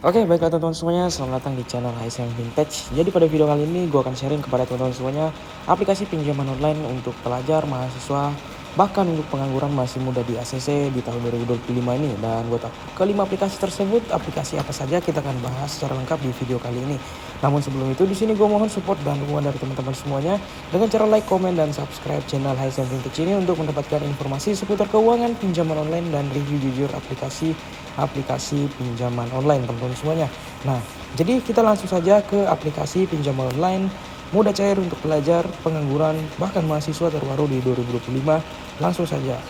Oke, baiklah teman-teman semuanya, selamat datang di channel HSM Vintage. Jadi pada video kali ini gue akan sharing kepada teman-teman semuanya aplikasi pinjaman online untuk pelajar, mahasiswa, bahkan untuk pengangguran masih muda di ACC di tahun 2025 ini. Dan buat kelima aplikasi tersebut, aplikasi apa saja kita akan bahas secara lengkap di video kali ini. Namun sebelum itu di sini gue mohon support dan dukungan dari teman-teman semuanya dengan cara like, komen, dan subscribe channel HSM Vintage ini untuk mendapatkan informasi seputar keuangan, pinjaman online, dan review jujur aplikasi pinjaman online teman-teman semuanya. Nah, jadi kita langsung saja ke aplikasi pinjaman online mudah cair untuk pelajar, pengangguran, bahkan mahasiswa terbaru di 2025. Langsung saja.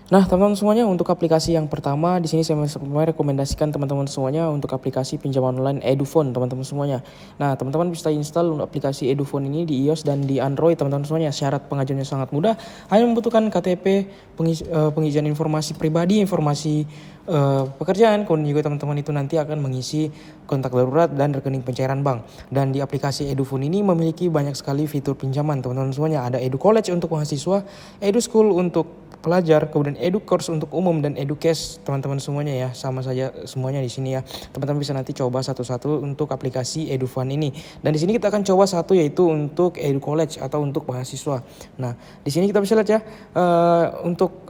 Nah, teman-teman semuanya, untuk aplikasi yang pertama di sini saya merekomendasikan teman-teman semuanya untuk aplikasi pinjaman online Edufone, teman-teman semuanya. Nah, teman-teman bisa install untuk aplikasi Edufone ini di iOS dan di Android, teman-teman semuanya. Syarat pengajuannya sangat mudah, hanya membutuhkan KTP, pengisian informasi pribadi, informasi pekerjaan, kemudian juga teman-teman itu nanti akan mengisi kontak darurat dan rekening pencairan bank. Dan di aplikasi Edufone ini memiliki banyak sekali fitur pinjaman, teman-teman semuanya. Ada Edu College untuk mahasiswa, Edu School untuk pelajar, kemudian Edu Course untuk umum, dan Edu Cash teman-teman semuanya ya, sama saja semuanya di sini ya. Teman-teman bisa nanti coba satu-satu untuk aplikasi Edufund ini. Dan di sini kita akan coba satu, yaitu untuk Edu College atau untuk mahasiswa. Nah, di sini kita bisa lihat ya, untuk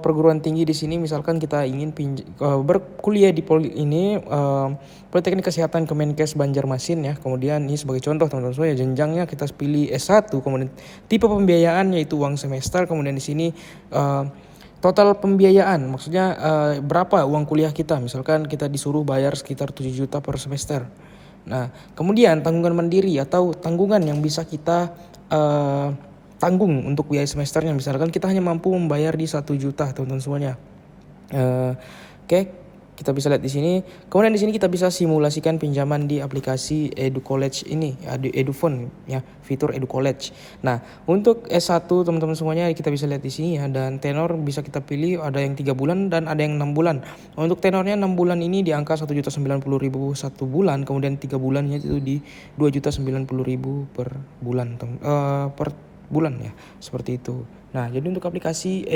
perguruan tinggi di sini, misalkan kita ingin berkuliah di Politeknik Kesehatan Kemenkes Banjarmasin ya. Kemudian ini sebagai contoh teman-teman semua ya, jenjangnya kita pilih S1, kemudian tipe pembiayaan yaitu uang semester, kemudian di sini total pembiayaan, maksudnya berapa uang kuliah kita, misalkan kita disuruh bayar sekitar 7 juta per semester. Nah, kemudian tanggungan mandiri atau tanggungan yang bisa kita tanggung untuk biaya semesternya, misalkan kita hanya mampu membayar di 1 juta teman-teman semuanya. Oke, kita bisa lihat di sini. Kemudian di sini kita bisa simulasikan pinjaman di aplikasi Edu College ini, Edufone ya, fitur Edu College. Nah, untuk S1 teman-teman semuanya kita bisa lihat di sini ya, dan tenor bisa kita pilih, ada yang 3 bulan dan ada yang 6 bulan. Untuk tenornya 6 bulan ini di angka 1.090.000 satu bulan, kemudian 3 bulannya itu di 2.090.000 per bulan per bulan ya, seperti itu. Nah, jadi untuk aplikasi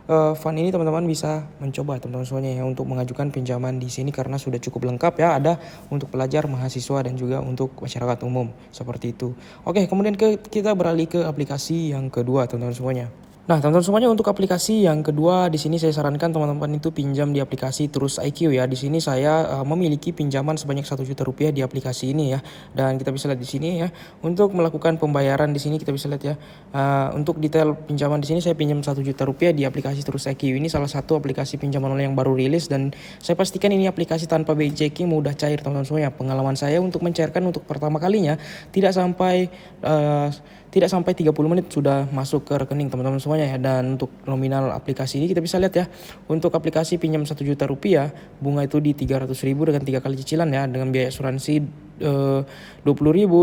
Fund ini teman-teman bisa mencoba teman-teman semuanya ya, untuk mengajukan pinjaman di sini karena sudah cukup lengkap ya, ada untuk pelajar, mahasiswa, dan juga untuk masyarakat umum, seperti itu. Oke, kemudian kita beralih ke aplikasi yang kedua teman-teman semuanya. Nah, teman-teman semuanya, untuk aplikasi yang kedua di sini saya sarankan teman-teman itu pinjam di aplikasi Trust IQ ya. Di sini saya memiliki pinjaman sebanyak 1 juta rupiah di aplikasi ini ya. Dan kita bisa lihat di sini ya, untuk melakukan pembayaran di sini kita bisa lihat ya. Untuk detail pinjaman di sini saya pinjam 1 juta rupiah di aplikasi Trust IQ. Ini salah satu aplikasi pinjaman online yang baru rilis, dan saya pastikan ini aplikasi tanpa BI checking, mudah cair teman-teman semuanya. Pengalaman saya untuk mencairkan untuk pertama kalinya tidak sampai 30 menit sudah masuk ke rekening teman-teman semuanya ya. Dan untuk nominal aplikasi ini kita bisa lihat ya, untuk aplikasi pinjam 1 juta rupiah, bunga itu di 300.000 dengan 3 kali cicilan ya, dengan biaya asuransi 20.000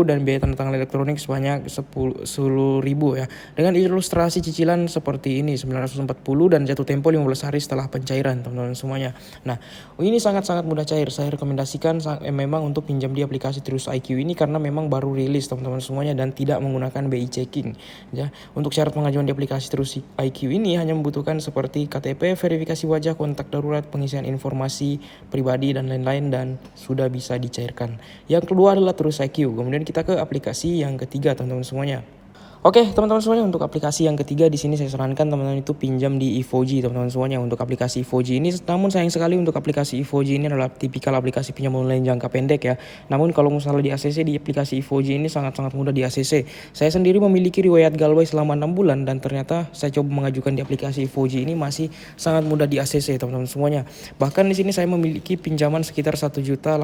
dan biaya tanda tangan elektronik sebanyak 10.000 ya, dengan ilustrasi cicilan seperti ini 940 dan jatuh tempo 15 hari setelah pencairan teman-teman semuanya. Nah, ini sangat-sangat mudah cair. Saya rekomendasikan memang untuk pinjam di aplikasi Trust IQ ini karena memang baru rilis teman-teman semuanya dan tidak menggunakan BI checking ya. Untuk syarat pengajuan di aplikasi Trust IQ ini hanya membutuhkan seperti KTP, verifikasi wajah, kontak darurat, pengisian informasi pribadi, dan lain-lain, dan sudah bisa dicairkan. Yang kedua adalah Trust IQ. Kemudian kita ke aplikasi yang ketiga teman-teman semuanya. Oke, teman-teman semuanya, untuk aplikasi yang ketiga di sini saya sarankan teman-teman itu pinjam di Evoji teman-teman semuanya. Untuk aplikasi Evoji ini, namun sayang sekali untuk aplikasi Evoji ini adalah tipikal aplikasi pinjaman online jangka pendek ya. Namun kalau misalnya di ACC, di aplikasi Evoji ini sangat-sangat mudah di ACC. Saya sendiri memiliki riwayat Galway selama 6 bulan dan ternyata saya coba mengajukan di aplikasi Evoji ini masih sangat mudah di ACC teman-teman semuanya. Bahkan di sini saya memiliki pinjaman sekitar 1.890.000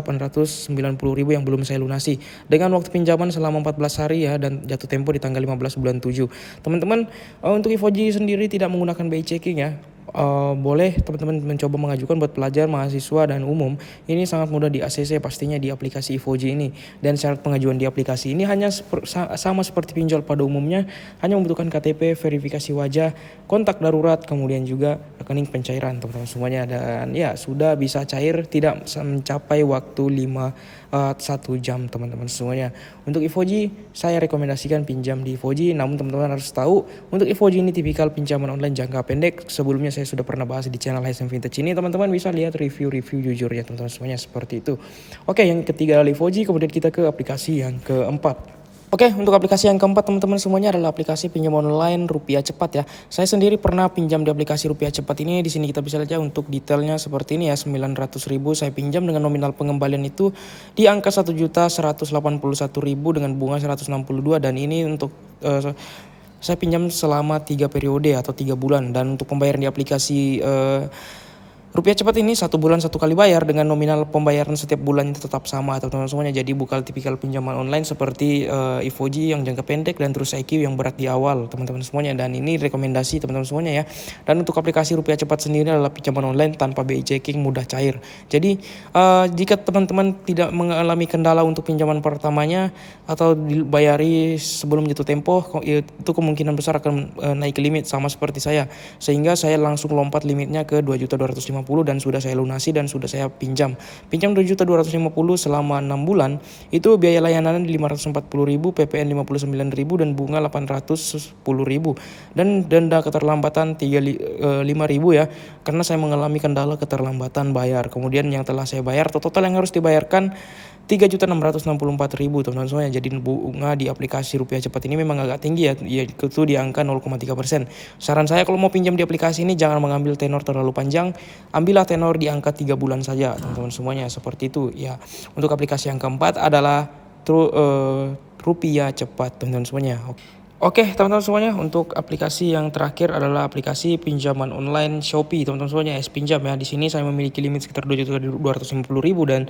yang belum saya lunasi dengan waktu pinjaman selama 14 hari ya, dan jatuh tempo di tanggal 15 bulan 7. Teman-teman, untuk Evoji sendiri tidak menggunakan BI checking ya. Boleh teman-teman mencoba mengajukan buat pelajar, mahasiswa, dan umum. Ini sangat mudah di ACC pastinya di aplikasi Evoji ini. Dan syarat pengajuan di aplikasi ini hanya sama seperti pinjol pada umumnya, hanya membutuhkan KTP, verifikasi wajah, kontak darurat, kemudian juga rekening pencairan teman-teman semuanya. Dan ya, sudah bisa cair, tidak mencapai waktu 1 jam teman-teman semuanya. Untuk Evoji saya rekomendasikan pinjam di Evoji, namun teman-teman harus tahu untuk Evoji ini tipikal pinjaman online jangka pendek. Sebelumnya saya saya sudah pernah bahas di channel HSM Vintage ini. Teman-teman bisa lihat review-review jujurnya teman-teman semuanya seperti itu. Oke, yang ketiga Livoji, kemudian kita ke aplikasi yang keempat. Oke, untuk aplikasi yang keempat teman-teman semuanya adalah aplikasi pinjam online rupiah cepat ya. Saya sendiri pernah pinjam di aplikasi rupiah cepat ini. Di sini kita bisa lihat ya untuk detailnya seperti ini ya, 900.000 saya pinjam dengan nominal pengembalian itu di angka 1.181.000 dengan bunga 162, dan ini untuk saya pinjam selama 3 periode atau 3 bulan, dan untuk pembayaran di aplikasi rupiah cepat ini 1 bulan 1 kali bayar dengan nominal pembayaran setiap bulannya tetap sama teman-teman semuanya. Jadi bukan tipikal pinjaman online seperti Livoji yang jangka pendek dan terus IQ yang berat di awal teman-teman semuanya. Dan ini rekomendasi teman-teman semuanya ya. Dan untuk aplikasi rupiah cepat sendiri adalah pinjaman online tanpa BI checking, mudah cair. Jadi jika teman-teman tidak mengalami kendala untuk pinjaman pertamanya atau dibayari sebelum jatuh tempo, itu kemungkinan besar akan naik limit sama seperti saya. Sehingga saya langsung lompat limitnya ke 2.250.000 dan sudah saya lunasi dan sudah saya pinjam 2.250.000 selama 6 bulan. Itu biaya layanan 540.000, PPN 59.000 dan bunga 810.000 dan denda keterlambatan 5.000 ya, karena saya mengalami kendala keterlambatan bayar. Kemudian yang telah saya bayar, total yang harus dibayarkan 3.664.000 teman-teman semuanya. Jadi bunga di aplikasi rupiah cepat ini memang agak tinggi ya, yaitu di angka 0,3%. Saran saya kalau mau pinjam di aplikasi ini jangan mengambil tenor terlalu panjang, ambillah tenor di angka 3 bulan saja teman-teman semuanya, seperti itu ya. Untuk aplikasi yang keempat adalah rupiah cepat teman-teman semuanya. Oke teman-teman semuanya, untuk aplikasi yang terakhir adalah aplikasi pinjaman online Shopee teman-teman semuanya, S-Pinjam ya. Di sini saya memiliki limit sekitar 2.250.000 dan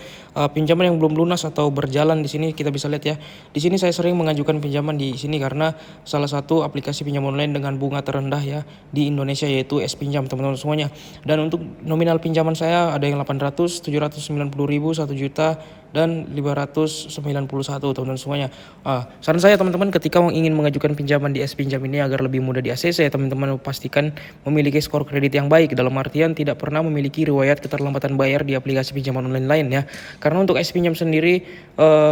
pinjaman yang belum lunas atau berjalan di sini kita bisa lihat ya. Di sini saya sering mengajukan pinjaman di sini karena salah satu aplikasi pinjaman online dengan bunga terendah ya di Indonesia, yaitu S-Pinjam teman-teman semuanya. Dan untuk nominal pinjaman saya ada yang 800, 790.000, 1 juta dan 591 teman-teman semuanya. Saran saya teman-teman ketika ingin mengajukan pinjaman di S-Pinjam ini agar lebih mudah di ACC, teman-teman pastikan memiliki skor kredit yang baik, dalam artian tidak pernah memiliki riwayat keterlambatan bayar di aplikasi pinjaman online lain ya. Karena untuk S-Pinjam sendiri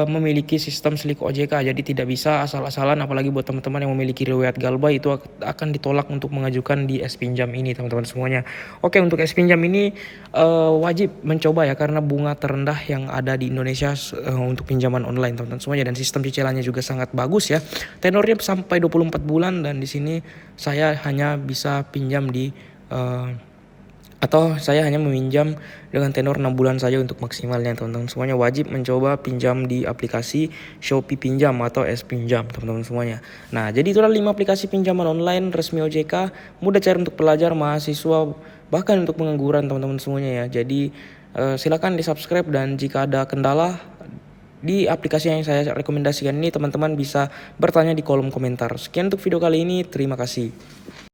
memiliki sistem slik OJK, jadi tidak bisa asal-asalan, apalagi buat teman-teman yang memiliki riwayat galbay itu akan ditolak untuk mengajukan di S-Pinjam ini teman-teman semuanya. Oke, untuk S-Pinjam ini wajib mencoba ya, karena bunga terendah yang ada di Indonesia untuk pinjaman online teman-teman semuanya, dan sistem cicilannya juga sangat bagus ya. Tenornya sampai 24 bulan, dan di sini saya hanya bisa pinjam di saya hanya meminjam dengan tenor 6 bulan saja untuk maksimalnya teman-teman semuanya. Wajib mencoba pinjam di aplikasi Shopee Pinjam atau S-Pinjam teman-teman semuanya. Nah, jadi itulah 5 aplikasi pinjaman online resmi OJK, mudah cair untuk pelajar, mahasiswa, bahkan untuk pengangguran teman-teman semuanya ya. Jadi silakan di subscribe, dan jika ada kendala di aplikasi yang saya rekomendasikan ini, teman-teman bisa bertanya di kolom komentar. Sekian untuk video kali ini, terima kasih.